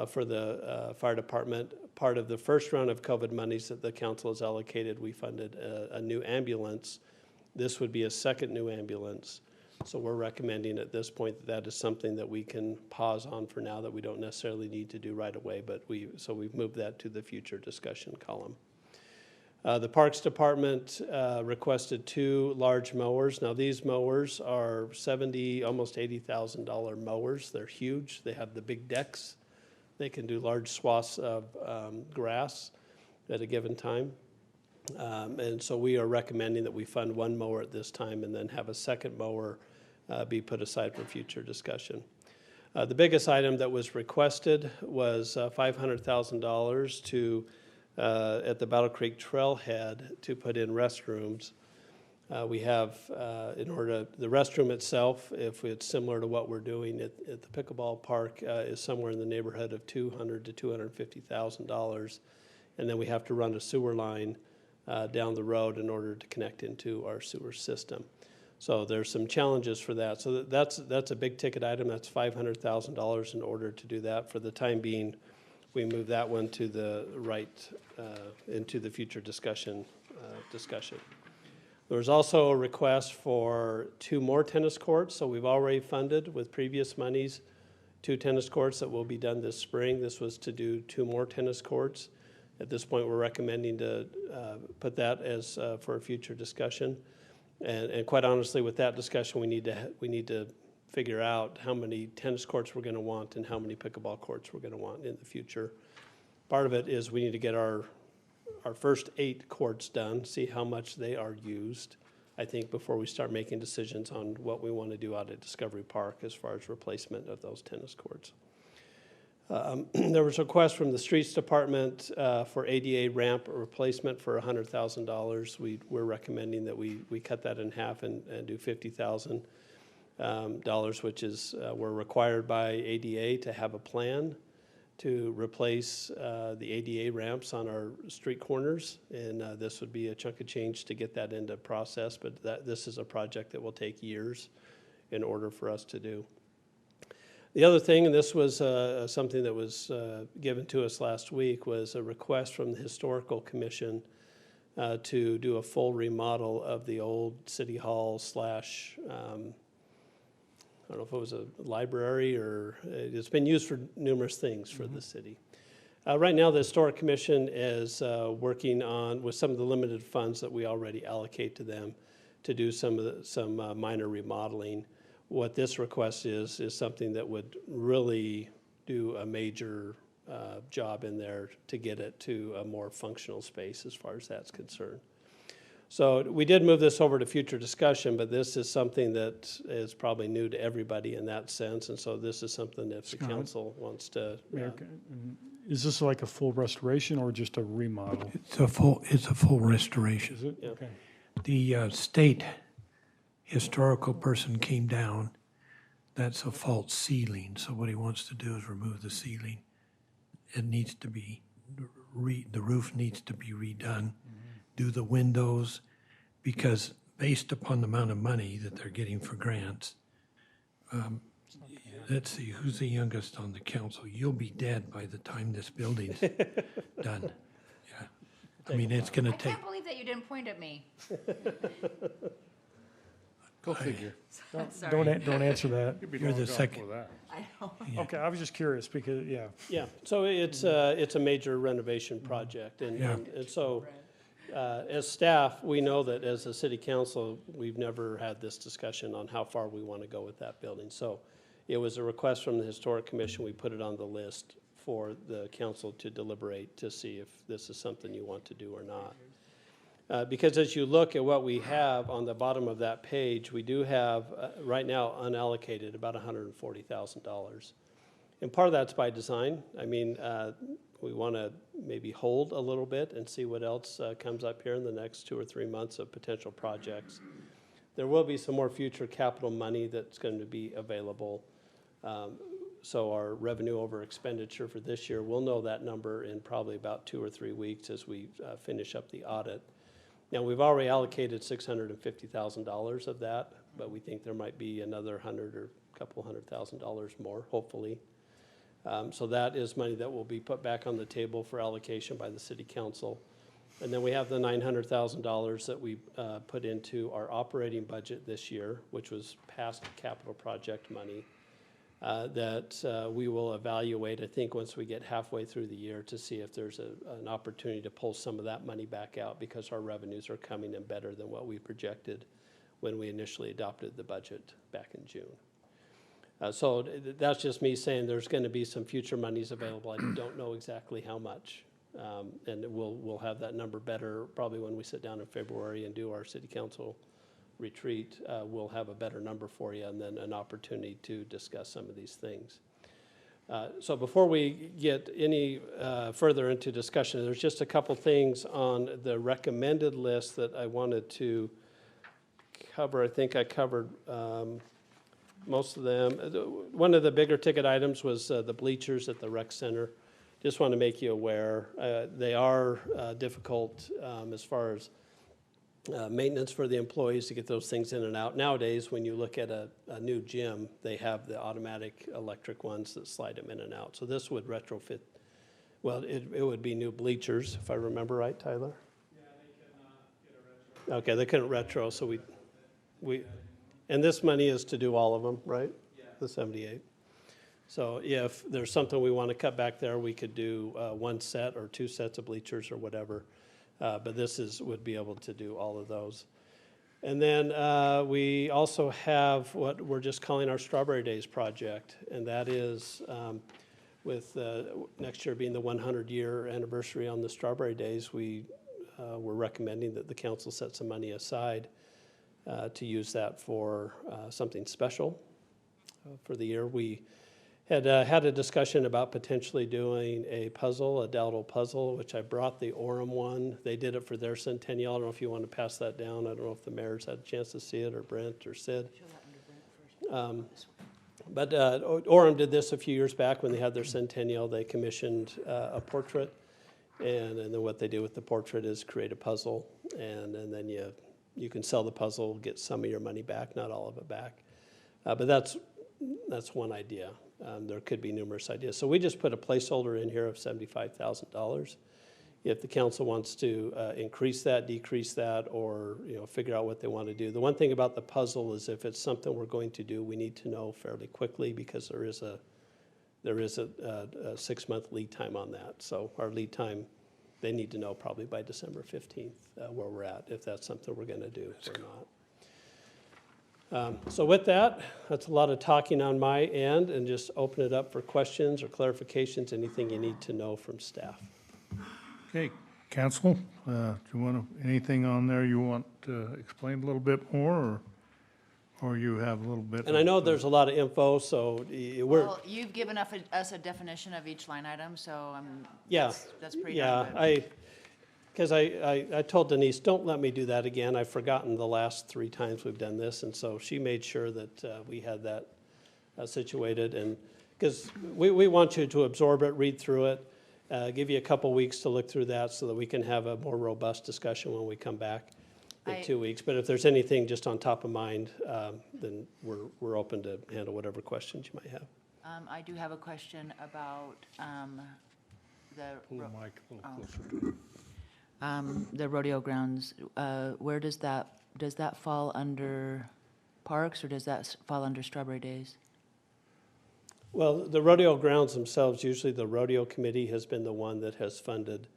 for the fire department. Part of the first round of COVID monies that the council has allocated, we funded a new ambulance. This would be a second new ambulance. So we're recommending at this point that that is something that we can pause on for now, that we don't necessarily need to do right away, but so we've moved that to the future discussion column. The Parks Department requested 2 large mowers. Now these mowers are almost $80,000 mowers. They're huge. They have the big decks. They can do large swaths of grass at a given time. And so we are recommending that we fund 1 mower at this time and then have a second mower be put aside for future discussion. The biggest item that was requested was $500,000 to at the Battle Creek Trailhead to put in restrooms. We have, the restroom itself, if it's similar to what we're doing at the pickleball park, is somewhere in the neighborhood of $200,000 to $250,000. And then we have to run a sewer line down the road in order to connect into our sewer system. So there's some challenges for that. So that's a big ticket item. That's $500,000 in order to do that. For the time being, we move that one to the right into the future discussion. There was also a request for 2 more tennis courts. So we've already funded with previous monies 2 tennis courts that will be done this spring. This was to do 2 more tennis courts. At this point, we're recommending to put that as for a future discussion. And quite honestly, with that discussion, we need to figure out how many tennis courts we're going to want and how many pickleball courts we're going to want in the future. Part of it is we need to get our first 8 courts done, see how much they are used, I think, before we start making decisions on what we want to do out at Discovery Park as far as replacement of those tennis courts. There was a request from the Streets Department for ADA ramp replacement for $100,000. We're recommending that we cut that in half and do $50,000, which is we're required by ADA to have a plan to replace the ADA ramps on our street corners, and this would be a chunk of change to get that into process, but this is a project that will take years in order for us to do. The other thing, and this was something that was given to us last week, was a request from the Historical Commission to do a full remodel of the old City Hall / I don't know if it was a library or it's been used for numerous things for the city. Right now, the Historic Commission is working on, with some of the limited funds that we already allocate to them, to do some minor remodeling. What this request is something that would really do a major job in there to get it to a more functional space as far as that's concerned. So we did move this over to future discussion, but this is something that is probably new to everybody in that sense, and so this is something that if the council wants to. Is this like a full restoration or just a remodel? It's a full restoration. Is it? Yeah. Okay. The state historical person came down. That's a false ceiling, so what he wants to do is remove the ceiling. It needs to be, the roof needs to be redone, do the windows, because based upon the amount of money that they're getting for grants, let's see, who's the youngest on the council? You'll be dead by the time this building's done. Yeah, I mean, it's gonna I take. can't believe that you didn't point at me. Go figure. Sorry. Don't answer that. You're the second. I know. Okay, I was just curious because, yeah. Yeah, so it's a major renovation project, and so as staff, we know that as a city council, we've never had this discussion on how far we want to go with that building. So it was a request from the Historic Commission. We put it on the list for the council to deliberate to see if this is something you want to do or not. Because as you look at what we have on the bottom of that page, we do have, right now, unallocated about $140,000. And part of that's by design. I mean, we want to maybe hold a little bit and see what else comes up here in the next 2 or 3 months of potential projects. There will be some more future capital money that's going to be available. So our revenue over expenditure for this year, we'll know that number in probably about 2 or 3 weeks as we finish up the audit. Now, we've already allocated $650,000 of that, but we think there might be another $100,000 or a couple $100,000 more, hopefully. So that is money that will be put back on the table for allocation by the city council. And then we have the $900,000 that we put into our operating budget this year, which was past capital project money, that we will evaluate, I think, once we get halfway through the year to see if there's an opportunity to pull some of that money back out because our revenues are coming in better than what we projected when we initially adopted the budget back in June. So that's just me saying there's going to be some future monies available. I don't know exactly how much. And we'll have that number better probably when we sit down in February and do our city council retreat. We'll have a better number for you and then an opportunity to discuss some of these things. So before we get any further into discussion, there's just a couple things on the recommended list that I wanted to cover. I think I covered most of them. One of the bigger ticket items was the bleachers at the rec center. Just want to make you aware. They are difficult as far as maintenance for the employees to get those things in and out. Nowadays, when you look at a new gym, they have the automatic electric ones that slide them in and out. So this would retrofit, well, it would be new bleachers, if I remember right, Tyler? Yeah, they could not get a retro. Okay, they couldn't retro, so we and this money is to do all of them, right? Yeah. The 78. So if there's something we want to cut back there, we could do 1 set or 2 sets of bleachers or whatever. But this would be able to do all of those. And then we also have what we're just calling our Strawberry Days project. And that is with next year being the 100-year anniversary on the Strawberry Days, we're recommending that the council set some money aside to use that for something special for the year. We had had a discussion about potentially doing a puzzle, a Dowdle puzzle, which I brought the Orem one. They did it for their centennial. I don't know if you want to pass that down. I don't know if the mayor's had a chance to see it, or Brent or Sid. But Orem did this a few years back when they had their centennial. They commissioned a portrait, and then what they do with the portrait is create a puzzle, and then you can sell the puzzle, get some of your money back, not all of it back. But that's one idea. There could be numerous ideas. So we just put a placeholder in here of $75,000. If the council wants to increase that, decrease that, or figure out what they want to do. The one thing about the puzzle is if it's something we're going to do, we need to know fairly quickly because there is a 6-month lead time on that. So our lead time, they need to know probably by December 15th where we're at, if that's something we're going to do or not. So with that, that's a lot of talking on my end, and just open it up for questions or clarifications, anything you need to know from staff. Okay, council, do you want anything on there you want to explain a little bit more, or you have a little bit? And I know there's a lot of info, so Well, you've given us a definition of each line item, so that's pretty darn good. Because I told Denise, don't let me do that again. I've forgotten the last 3 times we've done this, and so she made sure that we had that situated. And because we want you to absorb it, read through it, give you a couple weeks to look through that so that we can have a more robust discussion when we come back in 2 weeks. But if there's anything just on top of mind, then we're open to handle whatever questions you might have. I do have a question about Pull the mic a little closer to it. the rodeo grounds. Where does that fall under parks, or does that fall under Strawberry Days? Well, the rodeo grounds themselves, usually the rodeo committee has been the one that has funded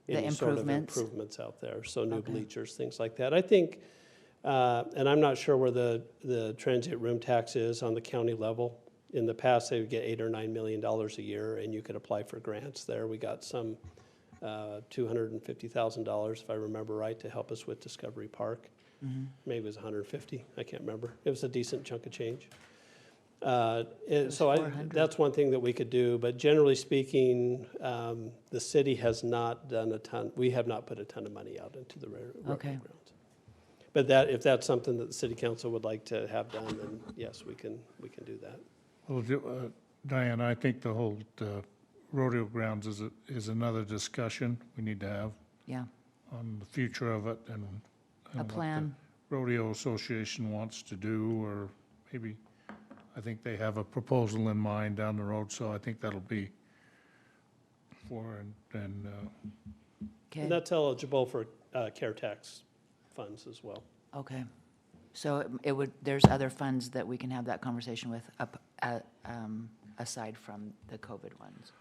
any sort of improvements out there. So new bleachers, things like that. I think, and I'm not sure where the transient room tax is on the county level. In the past, they would get $8 or $9 million a year, and you could apply for grants there. We got some $250,000, if I remember right, to help us with Discovery Park. Maybe it was 150, I can't remember. It was a decent chunk of change. That's one thing that we could do, but generally speaking, the city has not done a ton, we have not put a ton of money out into the rodeo grounds. But if that's something that the city council would like to have done, then yes, we can do that. Well, Diane, I think the whole rodeo grounds is another discussion we need to have. Yeah. On the future of it and A plan. what the Rodeo Association wants to do, or maybe, I think they have a proposal in mind down the road, so I think that'll be and And that's eligible for CARE tax funds as well. Okay. So there's other funds that we can have that conversation with aside from the COVID ones?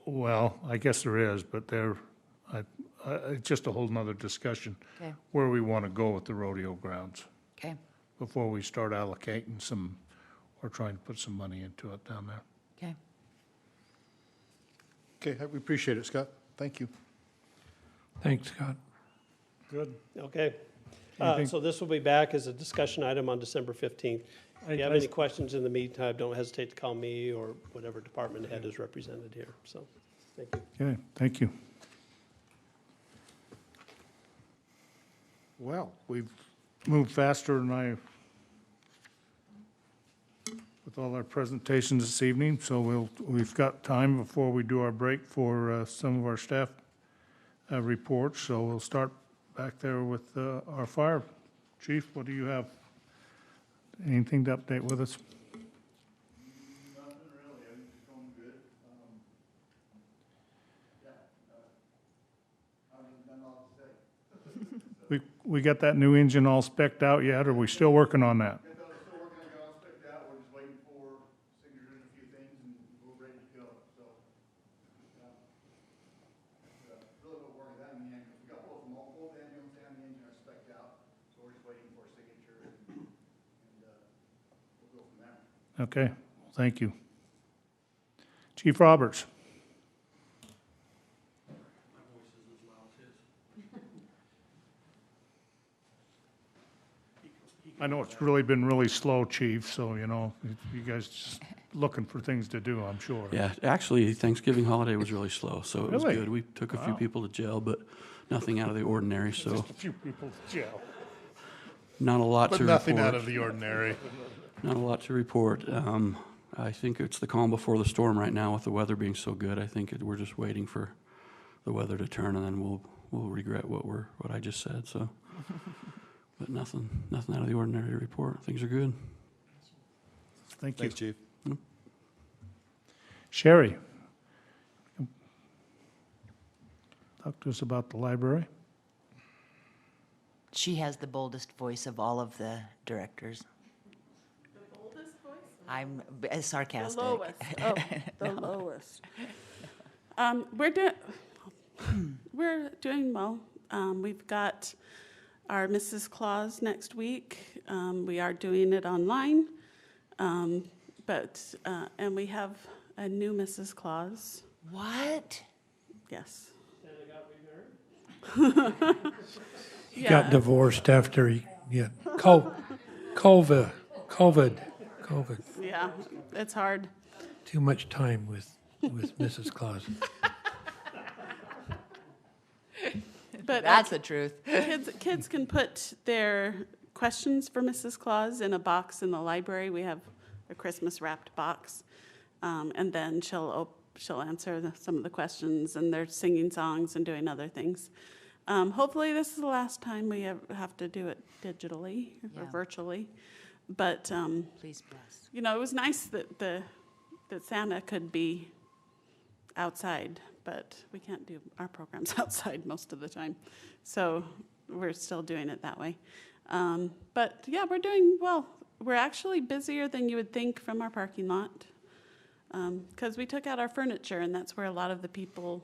well, I guess there is, but it's just a whole nother discussion. Okay. Where we want to go with the rodeo grounds. Okay. Before we start allocating some, or trying to put some money into it down there. Okay. Okay, we appreciate it, Scott. Thank you. Thanks, Scott. Good. Okay. Anything- So this will be back as a discussion item on December 15th. If you have any questions in the meantime, don't hesitate to call me or whatever department head is represented here. So, thank you. Okay, thank you. Well, we've moved faster than with all our presentations this evening, so we've got time before we do our break for some of our staff reports. So we'll start back there with our fire chief. What do you have? Anything to update with us? Nothing really, everything's going good. I haven't done all to say. We got that new engine all spec'd out yet, or are we still working on that? Still working on it, all spec'd out, we're just waiting for signatures and a few things, and we're ready to go, so. Really not working that in the end, because we got both the ambulance and the engine are spec'd out, so we're just waiting for signatures, and we'll go from there. Okay, thank you. Chief Roberts. I know it's really been really slow, Chief, so, you guys just looking for things to do, I'm sure. Yeah, actually, Thanksgiving holiday was really slow, so it was Really? good. We took a few Wow. people to jail, but nothing out of the ordinary, so Just a few people to jail. not a lot to But report. nothing out of the ordinary. Not a lot to report. I think it's the calm before the storm right now with the weather being so good. I think we're just waiting for the weather to turn, and then we'll regret what I just said, so. But nothing out of the ordinary to report. Things are good. Thank you. Thanks, Chief. Sherry. Talk to us about the library. She has the boldest voice of all of the directors. The boldest voice? I'm sarcastic. The lowest. Oh, the lowest. We're doing well. We've got our Mrs. Claus next week. We are doing it online, and we have a new Mrs. Claus. What? Yes. He got divorced after he COVID. Yeah, it's hard. Too much time with Mrs. Claus. But That's the truth. Kids can put their questions for Mrs. Claus in a box in the library. We have a Christmas wrapped box, and then she'll answer some of the questions, and they're singing songs and doing other things. Hopefully, this is the last time we have to do it digitally or virtually. But please bless. It was nice that Santa could be outside, but we can't do our programs outside most of the time. So we're still doing it that way. But yeah, we're doing well. We're actually busier than you would think from our parking lot, because we took out our furniture, and that's where a lot of the people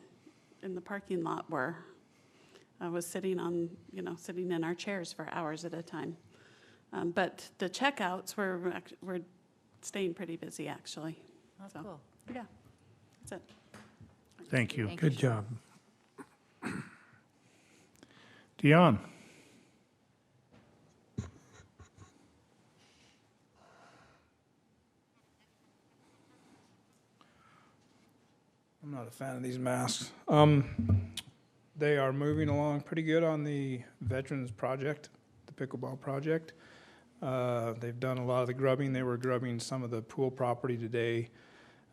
in the parking lot were. I was sitting in our chairs for hours at a time. But the checkouts we're staying pretty busy, actually. That's So, cool. yeah, that's it. Thank you. Good job. Dion? I'm not a fan of these masks. They are moving along pretty good on the Veterans Project, the pickleball project. They've done a lot of the grubbing. They were grubbing some of the pool property today.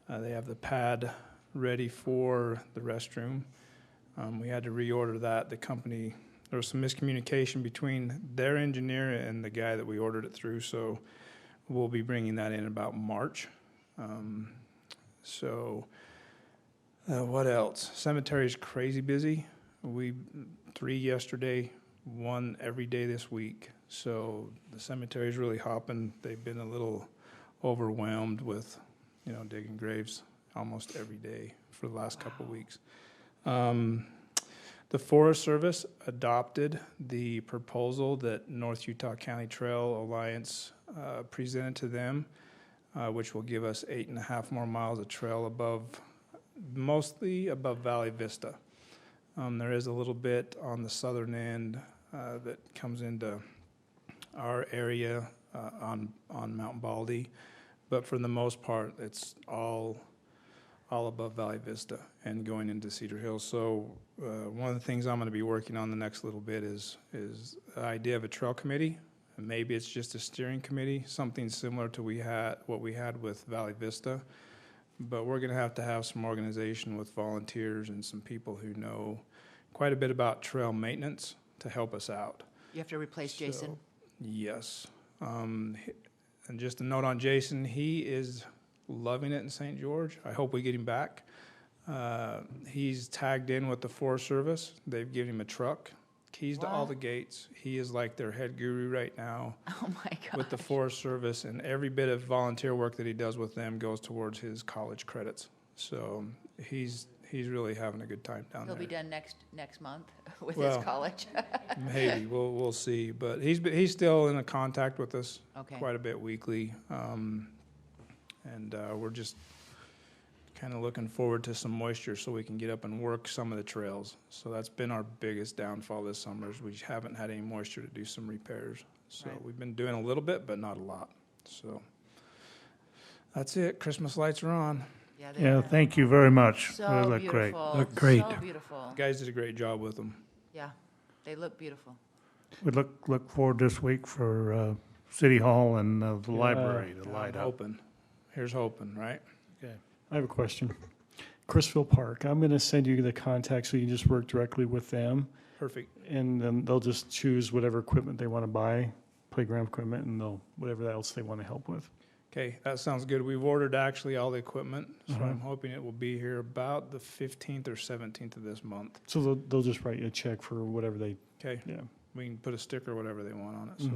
They have the pad ready for the restroom. We had to reorder that. The company, there was some miscommunication between their engineer and the guy that we ordered it through, so we'll be bringing that in about March. What else? Cemetery's crazy busy. 3 yesterday, 1 every day this week. So the cemetery's really hopping. They've been a little overwhelmed with, digging graves almost every day for the last couple of weeks. The Forest Service adopted the proposal that North Utah County Trail Alliance presented to them, which will give us 8.5 more miles of trail mostly above Valley Vista. There is a little bit on the southern end that comes into our area on Mount Baldy, but for the most part, it's all above Valley Vista and going into Cedar Hills. So one of the things I'm going to be working on the next little bit is the idea of a trail committee. And maybe it's just a steering committee, something similar to what we had with Valley Vista. But we're going to have some organization with volunteers and some people who know quite a bit about trail maintenance to help us out. You have to replace Jason? Yes. And just a note on Jason, he is loving it in St. George. I hope we get him back. He's tagged in with the Forest Service. They've given him a truck, keys to all the gates. He is like their head guru right now. Oh my God. With the Forest Service, and every bit of volunteer work that he does with them goes towards his college credits. So he's really having a good time down there. He'll be done next month with his college. Maybe we'll see, but he's still in contact with us quite a bit weekly, and we're just kind of looking forward to some moisture so we can get up and work some of the trails. So that's been our biggest downfall this summer is we haven't had any moisture to do some repairs. So we've been doing a little bit, but not a lot. So that's it. Christmas lights are on. Yeah, thank you very much. So They look beautiful. great. Look great. So beautiful. You guys did a great job with them. Yeah, they look beautiful. We look forward this week for City Hall and the library to light up. Hoping. Here's hoping, right? Okay. I have a question. Chrisville Park, I'm going to send you the contact so you can just work directly with them. Perfect. And then they'll just choose whatever equipment they want to buy, playground equipment, and whatever else they want to help with. Okay, that sounds good. We've ordered actually all the equipment, so I'm hoping it will be here about the 15th or 17th of this month. So they'll just write you a check for whatever they. Okay. Yeah. We can put a sticker or whatever they want on it. So,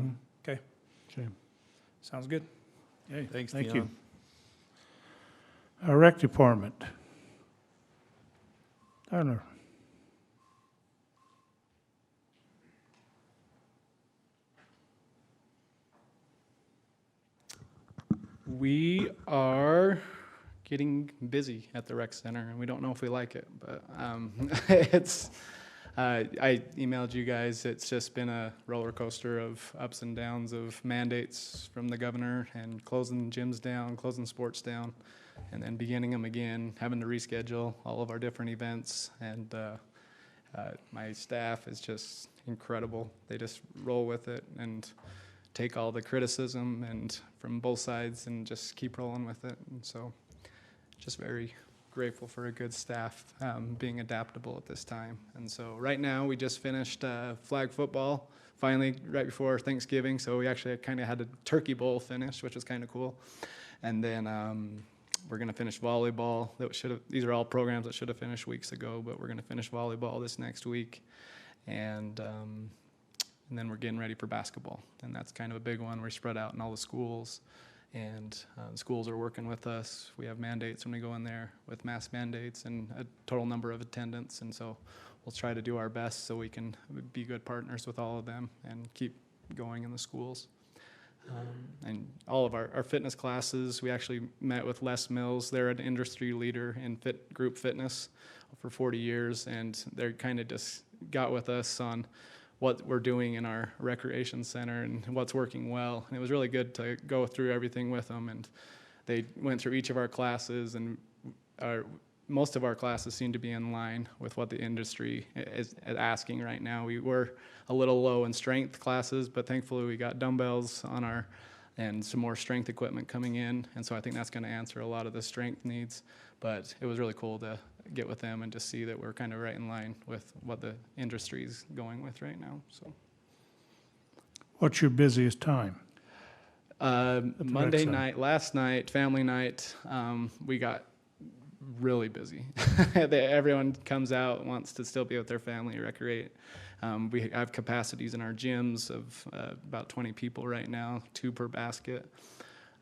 okay. Okay. Sounds good. Hey, Thanks, thank Dion. you. Rec Department. Turner. We are getting busy at the rec center, and we don't know if we like it, but it's. I emailed you guys. It's just been a roller coaster of ups and downs of mandates from the governor and closing gyms down, closing sports down, and then beginning them again, having to reschedule all of our different events. And my staff is just incredible. They just roll with it and take all the criticism and from both sides and just keep rolling with it. And so just very grateful for a good staff being adaptable at this time. And so right now we just finished flag football finally right before Thanksgiving. So we actually kind of had a turkey bowl finish, which was kind of cool. And then we're going to finish volleyball. These are all programs that should have finished weeks ago, but we're going to finish volleyball this next week. And then we're getting ready for basketball. And that's kind of a big one. We're spread out in all the schools. And the schools are working with us. We have mandates when we go in there with mask mandates and a total number of attendants. And so we'll try to do our best so we can be good partners with all of them and keep going in the schools. And all of our fitness classes, we actually met with Les Mills. They're an industry leader in group fitness for 40 years. And they're kind of just got with us on what we're doing in our recreation center and what's working well. And it was really good to go through everything with them. And they went through each of our classes, and most of our classes seem to be in line with what the industry is asking right now. We were a little low in strength classes, but thankfully we got dumbbells and some more strength equipment coming in. And so I think that's going to answer a lot of the strength needs. But it was really cool to get with them and just see that we're kind of right in line with what the industry is going with right now. So What's your busiest time? Monday night, last night, family night, we got really busy. Everyone comes out, wants to still be with their family, recreate. We have capacities in our gyms of about 20 people right now, 2 per basket.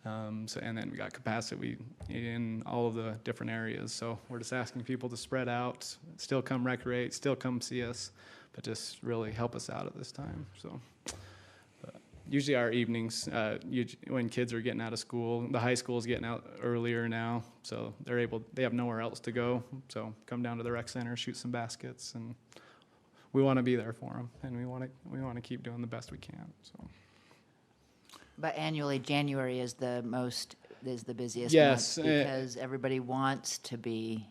And then we got capacity in all of the different areas. So we're just asking people to spread out, still come recreate, still come see us, but just really help us out at this time. So usually our evenings, when kids are getting out of school, the high school is getting out earlier now, so they have nowhere else to go. So come down to the rec center, shoot some baskets, and we want to be there for them, and we want to keep doing the best we can. So. But annually, January is the busiest Yes, month because everybody wants to be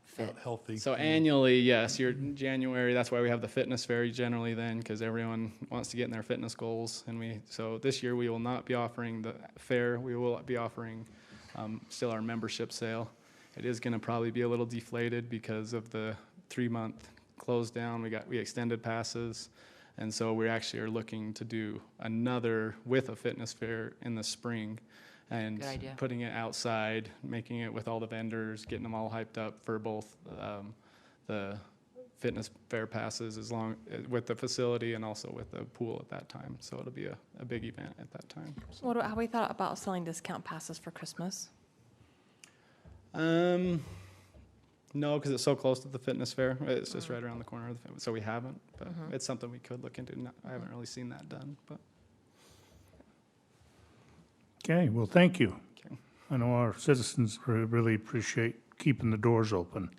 fit. Healthy. So annually, yes, you're January. That's why we have the fitness fair generally then, because everyone wants to get in their fitness goals. And so this year we will not be offering the fair. We will be offering still our membership sale. It is going to probably be a little deflated because of the 3-month close down. We extended passes. And so we actually are looking to do another with a fitness fair in the spring, and putting it outside, making it with all the vendors, getting them all hyped up for both the fitness fair passes with the facility and also with the pool at that time. So it'll be a big event at that time. So. Have we thought about selling discount passes for Christmas? No, because it's so close to the fitness fair. It's just right around the corner of the fair, so we haven't. But it's something we could look into. I haven't really seen that done. But Okay, well, thank you. Okay. I know our citizens really appreciate keeping the doors open.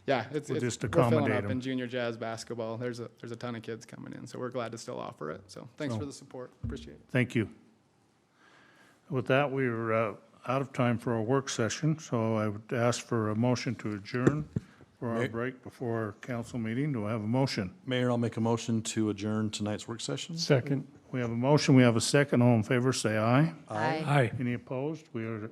Yeah, We'll just we're filling accommodate up them. in junior jazz basketball. There's a ton of kids coming in, so we're glad to still offer it. So thanks for the support. Appreciate it. Thank you. With that, we're out of time for our work session, so I would ask for a motion to adjourn for our break before our council meeting. Do I have a motion? Mayor, I'll make a motion to adjourn tonight's work session. Second. We have a motion, we have a second. All in favor, say aye. Aye. Aye. Any opposed? We are